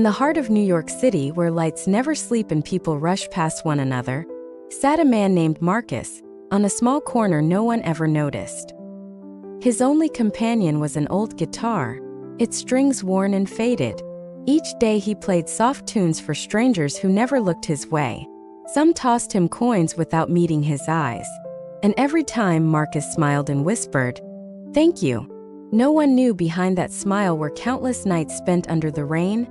In the heart of New York City, where lights never sleep and people rush past one another, sat a man named Marcus, on a small corner no one ever noticed. His only companion was an old guitar, its strings worn and faded. Each day he played soft tunes for strangers who never looked his way. Some tossed him coins without meeting his eyes. And every time Marcus smiled and whispered, "Thank you." No one knew behind that smile were countless nights spent under the rain,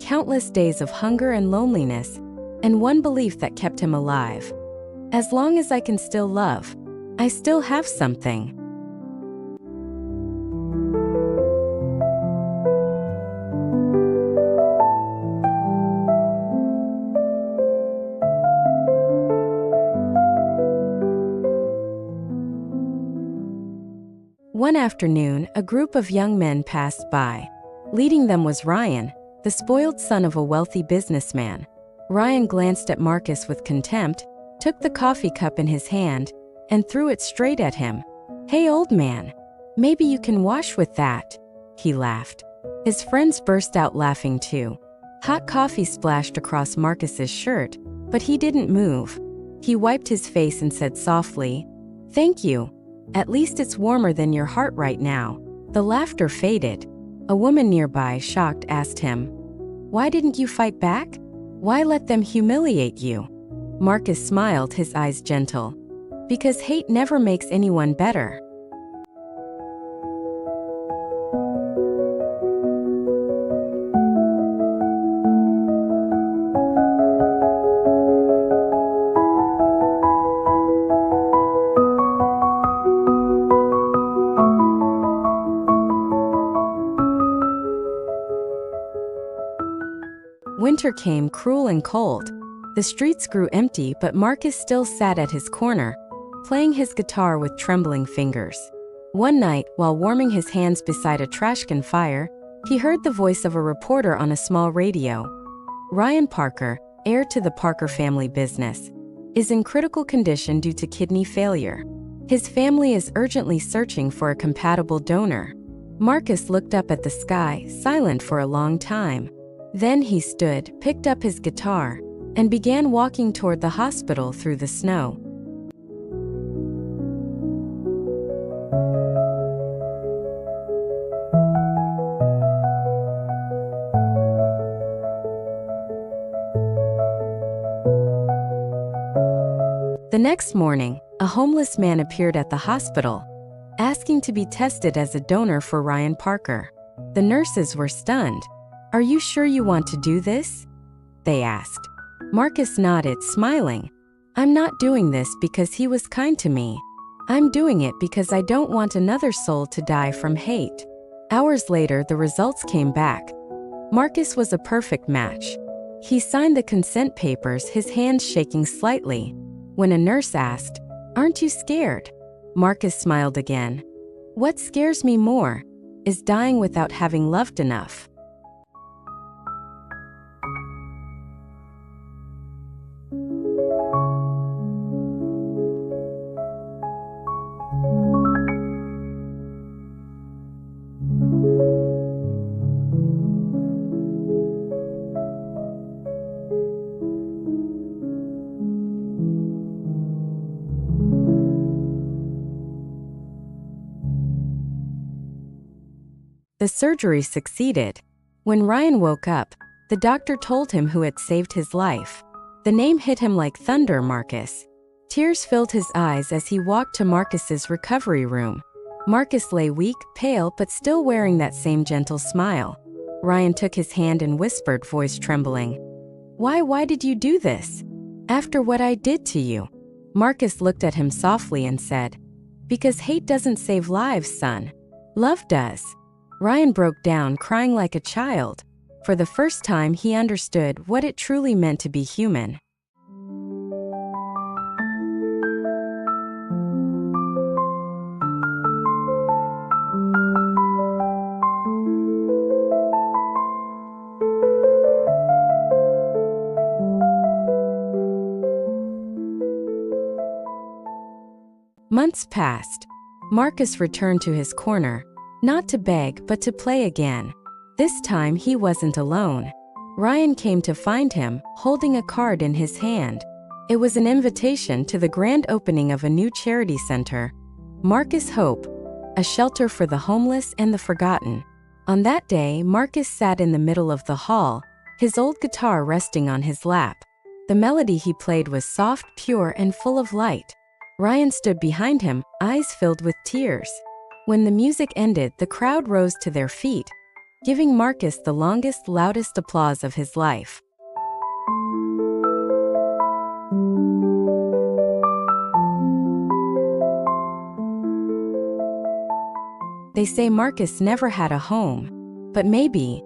countless days of hunger and loneliness, and one belief that kept him alive. As long as I can still love, I still have something. One afternoon, a group of young men passed by. Leading them was Ryan, the spoiled son of a wealthy businessman. Ryan glanced at Marcus with contempt, took the coffee cup in his hand, and threw it straight at him. "Hey, old man, maybe you can wash with that," he laughed. His friends burst out laughing too. Hot coffee splashed across Marcus's shirt, but he didn't move. He wiped his face and said softly, "Thank you. At least it's warmer than your heart right now." The laughter faded. A woman nearby, shocked, asked him, "Why didn't you fight back? Why let them humiliate you?" Marcus smiled, his eyes gentle. "Because hate never makes anyone better." Winter came, cruel and cold. The streets grew empty, but Marcus still sat at his corner, playing his guitar with trembling fingers. One night, while warming his hands beside a trash can fire, he heard the voice of a reporter on a small radio. "Ryan Parker, heir to the Parker family business, is in critical condition due to kidney failure. His family is urgently searching for a compatible donor." Marcus looked up at the sky, silent for a long time. Then he stood, picked up his guitar, and began walking toward the hospital through the snow. The next morning, a homeless man appeared at the hospital, asking to be tested as a donor for Ryan Parker. The nurses were stunned. "Are you sure you want to do this?" they asked. Marcus nodded, smiling. "I'm not doing this because he was kind to me. I'm doing it because I don't want another soul to die from hate." Hours later, the results came back. Marcus was a perfect match. He signed the consent papers, his hands shaking slightly. When a nurse asked, "Aren't you scared?" Marcus smiled again. "What scares me more is dying without having loved enough." The surgery succeeded. When Ryan woke up, the doctor told him who had saved his life. The name hit him like thunder: Marcus. Tears filled his eyes as he walked to Marcus's recovery room. Marcus lay weak, pale, but still wearing that same gentle smile. Ryan took his hand and whispered, voice trembling, Why did you do this? After what I did to you?" Marcus looked at him softly and said, "Because hate doesn't save lives, son. Love does." Ryan broke down, crying like a child. For the first time, he understood what it truly meant to be human. Months passed. Marcus returned to his corner, not to beg but to play again. This time he wasn't alone. Ryan came to find him, holding a card in his hand. It was an invitation to the grand opening of a new charity center, Marcus Hope, a shelter for the homeless and the forgotten. On that day, Marcus sat in the middle of the hall, his old guitar resting on his lap. The melody he played was soft, pure, and full of light. Ryan stood behind him, eyes filled with tears. When the music ended, the crowd rose to their feet, giving Marcus the longest, loudest applause of his life. They say Marcus never had a home, but maybe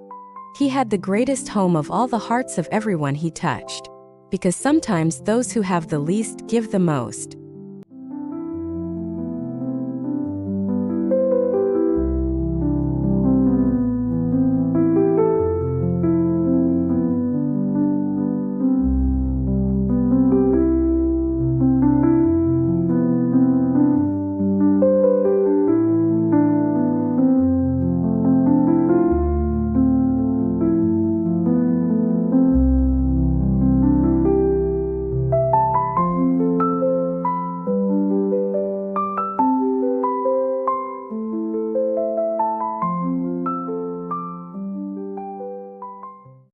he had the greatest home of all, the hearts of everyone he touched. Because sometimes those who have the least give the most.